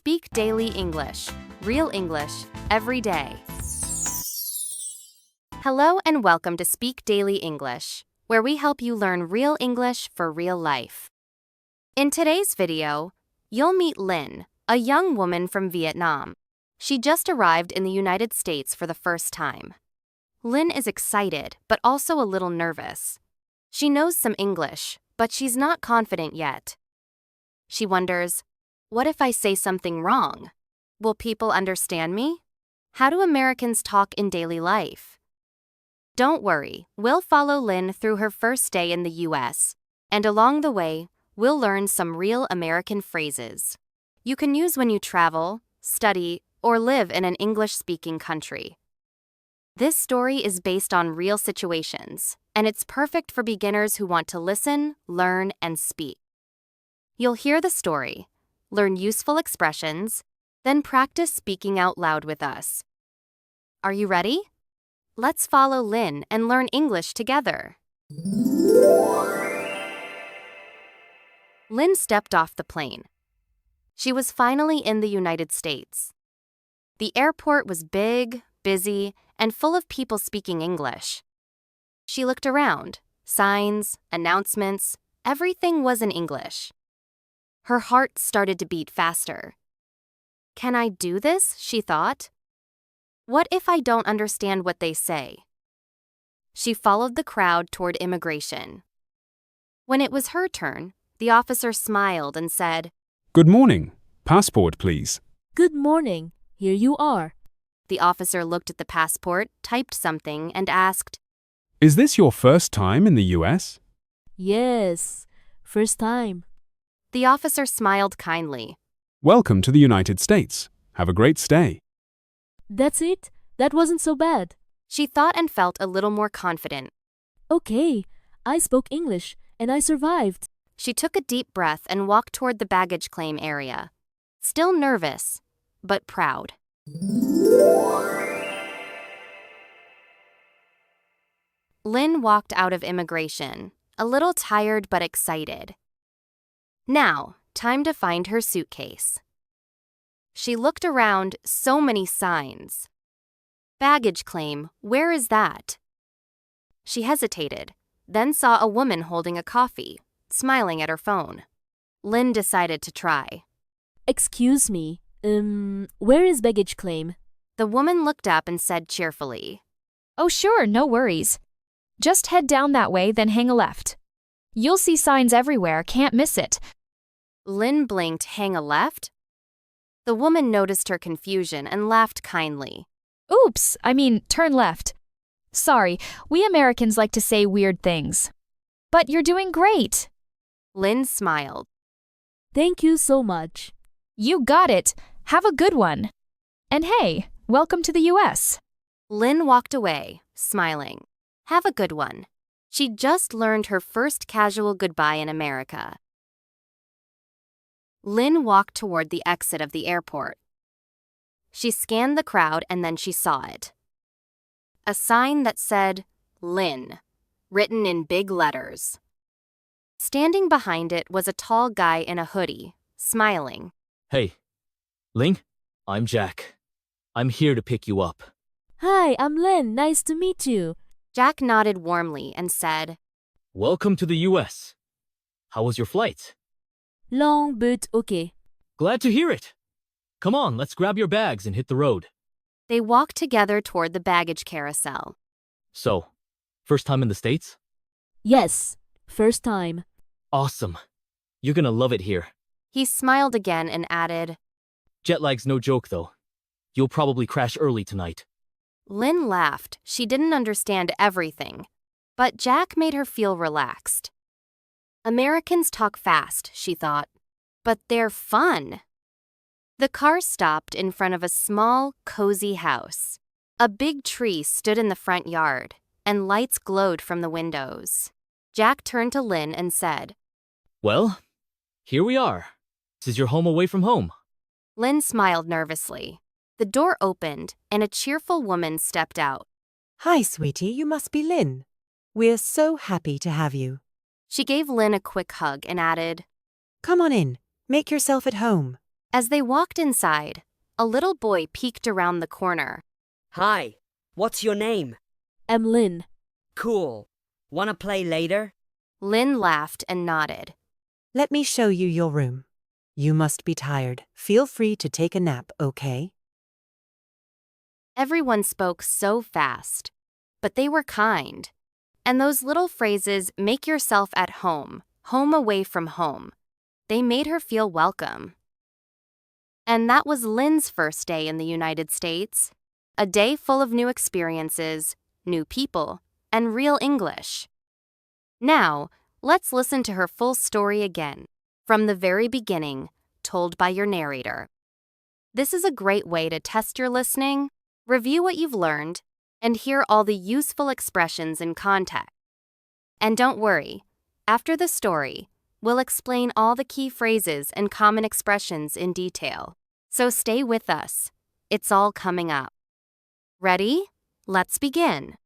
Speak Daily English. Real English, every day. Hello and welcome to Speak Daily English, where we help you learn real English for real life. In today's video, you'll meet Linh, a young woman from Vietnam. She just arrived in the United States for the first time. Linh is excited, but also a little nervous. She knows some English, but she's not confident yet. She wonders, what if I say something wrong? Will people understand me? How do Americans talk in daily life? Don't worry, we'll follow Linh through her first day in the US, and along the way, we'll learn some real American phrases you can use when you travel, study, or live in an English-speaking country. This story is based on real situations, and it's perfect for beginners who want to listen, learn, and speak. You'll hear the story, learn useful expressions, then practice speaking out loud with us. Are you ready? Let's follow Linh and learn English together. Linh stepped off the plane. She was finally in the United States. The airport was big, busy, and full of people speaking English. She looked around. Signs, announcements, everything was in English. Her heart started to beat faster. Can I do this? She thought. What if I don't understand what they say? She followed the crowd toward immigration. When it was her turn, the officer smiled and said, Good morning. Passport, please. Good morning. Here you are. The officer looked at the passport, typed something, and asked, Is this your first time in the US? Yes, first time. The officer smiled kindly. Welcome to the United States. Have a great stay. That's it? That wasn't so bad. She thought and felt a little more confident. Okay, I spoke English and I survived. She took a deep breath and walked toward the baggage claim area. Still nervous, but proud. Linh walked out of immigration, a little tired but excited. Now, time to find her suitcase. She looked around, so many signs. Baggage claim, where is that? She hesitated, then saw a woman holding a coffee, smiling at her phone. Linh decided to try. Excuse me, where is baggage claim? The woman looked up and said cheerfully, Oh sure, no worries. Just head down that way, then hang a left. You'll see signs everywhere, can't miss it. Linh blinked, hang a left? The woman noticed her confusion and laughed kindly. Oops, turn left. Sorry, we Americans like to say weird things. But you're doing great. Linh smiled. Thank you so much. You got it. Have a good one. And hey, welcome to the US. Linh walked away, smiling. Have a good one. She'd just learned her first casual goodbye in America. Linh walked toward the exit of the airport. She scanned the crowd and then she saw it. A sign that said, Linh, written in big letters. Standing behind it was a tall guy in a hoodie, smiling. Hey, Ling, I'm Jack. I'm here to pick you up. Hi, I'm Linh. Nice to meet you. Jack nodded warmly and said, Welcome to the US. How was your flight? Long but okay. Glad to hear it. Come on, let's grab your bags and hit the road. They walked together toward the baggage carousel. So, first time in the States? Yes, first time. Awesome. You're gonna love it here. He smiled again and added, Jet lag's no joke though. You'll probably crash early tonight. Linh laughed. She didn't understand everything, but Jack made her feel relaxed. Americans talk fast, she thought, but they're fun. The car stopped in front of a small, cozy house. A big tree stood in the front yard, and lights glowed from the windows. Jack turned to Linh and said, Well, here we are. This is your home away from home. Linh smiled nervously. The door opened, and a cheerful woman stepped out. Hi, sweetie, you must be Linh. We're so happy to have you. She gave Linh a quick hug and added, Come on in, make yourself at home. As they walked inside, a little boy peeked around the corner. Hi, what's your name? I'm Lynn. Cool. Wanna play later? Lynn laughed and nodded. Let me show you your room. You must be tired. Feel free to take a nap, okay? Everyone spoke so fast, but they were kind. And those little phrases, make yourself at home, home away from home, they made her feel welcome. And that was Lynn's first day in the United States. A day full of new experiences, new people, and real English. Now, let's listen to her full story again, from the very beginning, told by your narrator. This is a great way to test your listening, review what you've learned, and hear all the useful expressions in context. And don't worry, after the story, we'll explain all the key phrases and common expressions in detail. So stay with us. It's all coming up. Ready? Let's begin.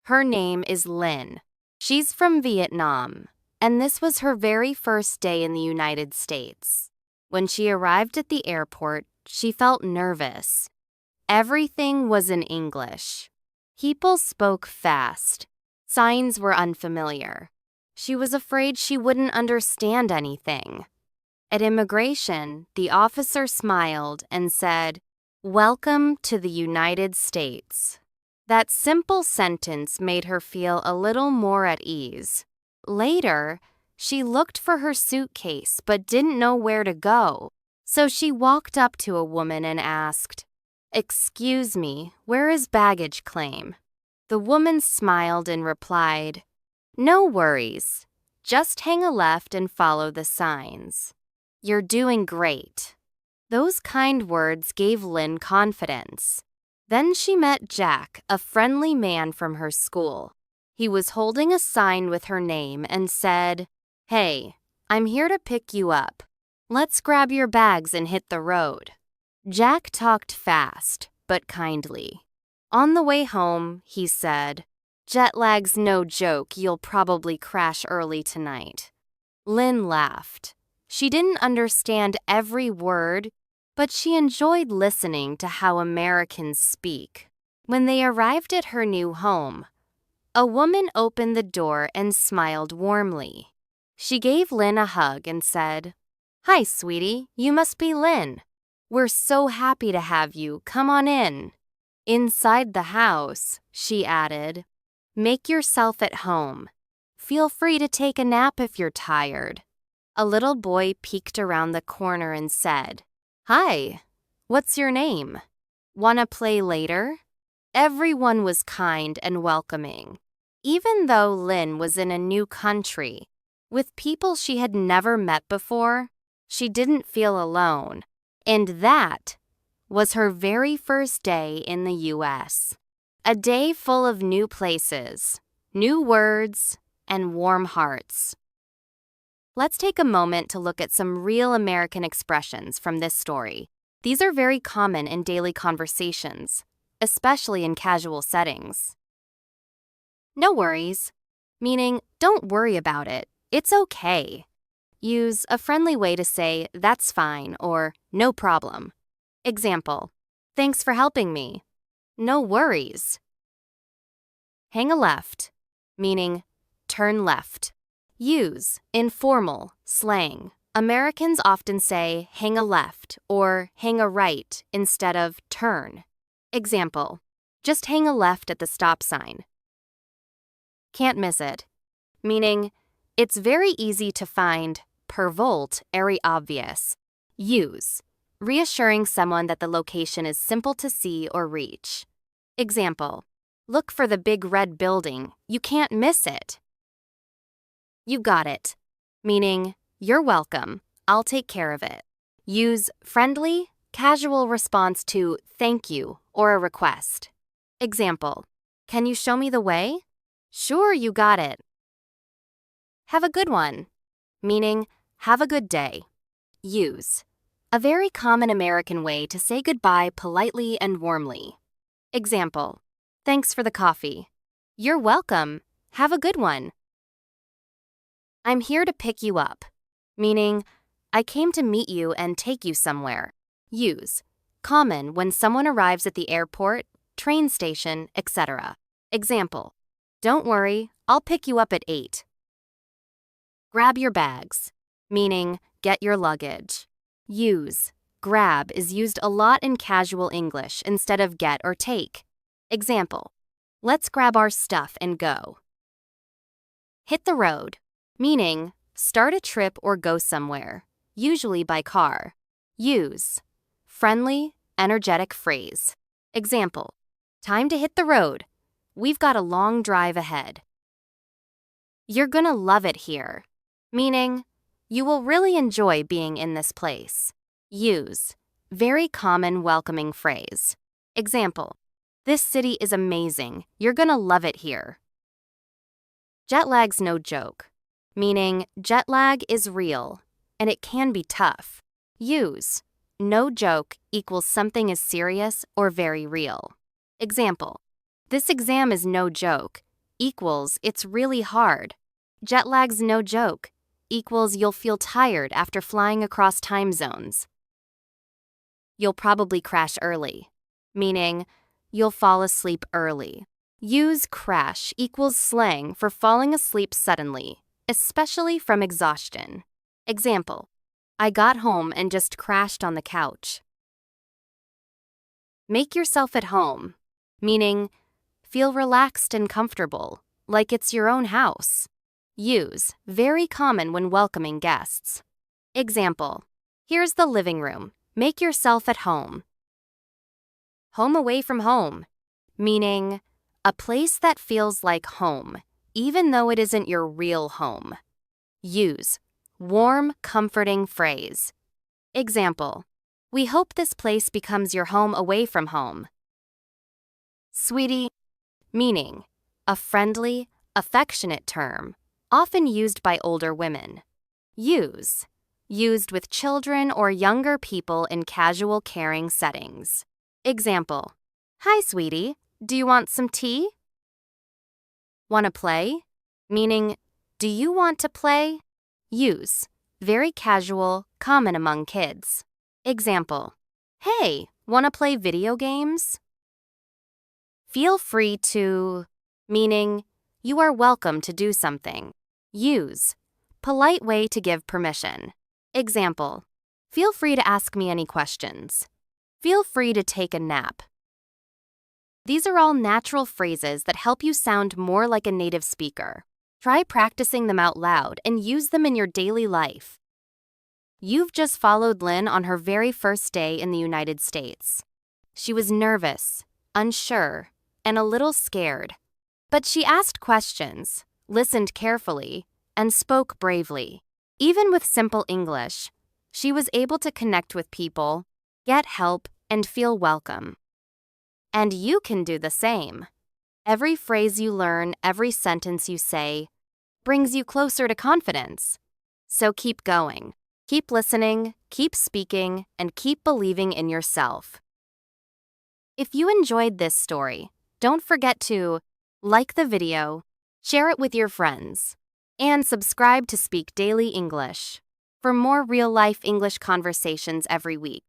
Her name is Lynn. She's from Vietnam, and this was her very first day in the United States. When she arrived at the airport, she felt nervous. Everything was in English. People spoke fast. Signs were unfamiliar. She was afraid she wouldn't understand anything. At immigration, the officer smiled and said, "Welcome to the United States." That simple sentence made her feel a little more at ease. Later, she looked for her suitcase but didn't know where to go. So she walked up to a woman and asked, "Excuse me, where is baggage claim?" The woman smiled and replied, "No worries. Just hang a left and follow the signs. You're doing great." Those kind words gave Lynn confidence. Then she met Jack, a friendly man from her school. He was holding a sign with her name and said, "Hey, I'm here to pick you up. Let's grab your bags and hit the road." Jack talked fast, but kindly. On the way home, he said, "Jet lag's no joke, you'll probably crash early tonight." Lynn laughed. She didn't understand every word, but she enjoyed listening to how Americans speak. When they arrived at her new home, a woman opened the door and smiled warmly. She gave Lynn a hug and said, "Hi, sweetie, you must be Lynn. We're so happy to have you. Come on in." Inside the house, she added, "Make yourself at home. Feel free to take a nap if you're tired." A little boy peeked around the corner and said, "Hi, what's your name? Wanna play later?" Everyone was kind and welcoming. Even though Lynn was in a new country, with people she had never met before, she didn't feel alone. And that was her very first day in the U.S. A day full of new places, new words, and warm hearts. Let's take a moment to look at some real American expressions from this story. These are very common in daily conversations, especially in casual settings. No worries, meaning don't worry about it, it's okay. Use a friendly way to say that's fine or no problem. Example, thanks for helping me. No worries. Hang a left, meaning turn left. Use informal slang. Americans often say hang a left or hang a right instead of turn. Example, just hang a left at the stop sign. Can't miss it, meaning it's very easy to find, per volt, very obvious. Use, reassuring someone that the location is simple to see or reach. Example, look for the big red building, you can't miss it. You got it, meaning you're welcome, I'll take care of it. Use friendly, casual response to thank you or a request. Example, can you show me the way? Sure, you got it. Have a good one, meaning have a good day. Use, a very common American way to say goodbye politely and warmly. Example, thanks for the coffee. You're welcome, have a good one. I'm here to pick you up, meaning I came to meet you and take you somewhere. Use. Common when someone arrives at the airport, train station, etc. Example. Don't worry, I'll pick you up at 8. Grab your bags. Meaning, get your luggage. Use. Grab is used a lot in casual English instead of get or take. Example. Let's grab our stuff and go. Hit the road. Meaning, start a trip or go somewhere, usually by car. Use. Friendly, energetic phrase. Example. Time to hit the road. We've got a long drive ahead. You're gonna love it here. Meaning, you will really enjoy being in this place. Use. Very common welcoming phrase. Example. This city is amazing. You're gonna love it here. Jet lag's no joke. Meaning, jet lag is real, and it can be tough. Use. No joke equals something is serious or very real. Example. This exam is no joke equals it's really hard. Jet lag's no joke equals you'll feel tired after flying across time zones. You'll probably crash early. Meaning, you'll fall asleep early. Use crash equals slang for falling asleep suddenly, especially from exhaustion. Example. I got home and just crashed on the couch. Make yourself at home. Meaning, feel relaxed and comfortable, like it's your own house. Use. Very common when welcoming guests. Example. Here's the living room. Make yourself at home. Home away from home. Meaning, a place that feels like home, even though it isn't your real home. Use. Warm, comforting phrase. Example. We hope this place becomes your home away from home. Sweetie. Meaning, a friendly, affectionate term, often used by older women. Use. Used with children or younger people in casual caring settings. Example. Hi, sweetie. Do you want some tea? Wanna play? Meaning, do you want to play? Use. Very casual, common among kids. Example. Hey, wanna play video games? Feel free to, meaning, you are welcome to do something. Use. Polite way to give permission. Example. Feel free to ask me any questions. Feel free to take a nap. These are all natural phrases that help you sound more like a native speaker. Try practicing them out loud and use them in your daily life. You've just followed Lynn on her very first day in the United States. She was nervous, unsure, and a little scared. But she asked questions, listened carefully, and spoke bravely. Even with simple English, she was able to connect with people, get help, and feel welcome. And you can do the same. Every phrase you learn, every sentence you say, brings you closer to confidence. So keep going. Keep listening, keep speaking, and keep believing in yourself. If you enjoyed this story, don't forget to like the video, share it with your friends, and subscribe to Speak Daily English for more real-life English conversations every week.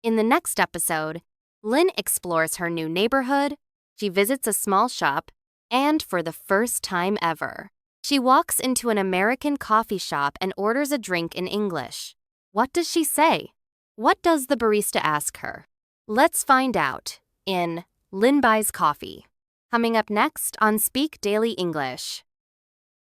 In the next episode, Lynn explores her new neighborhood, she visits a small shop, and for the first time ever, she walks into an American coffee shop and orders a drink in English. What does she say? What does the barista ask her? Let's find out in Lynn Buys Coffee. Coming up next on Speak Daily English.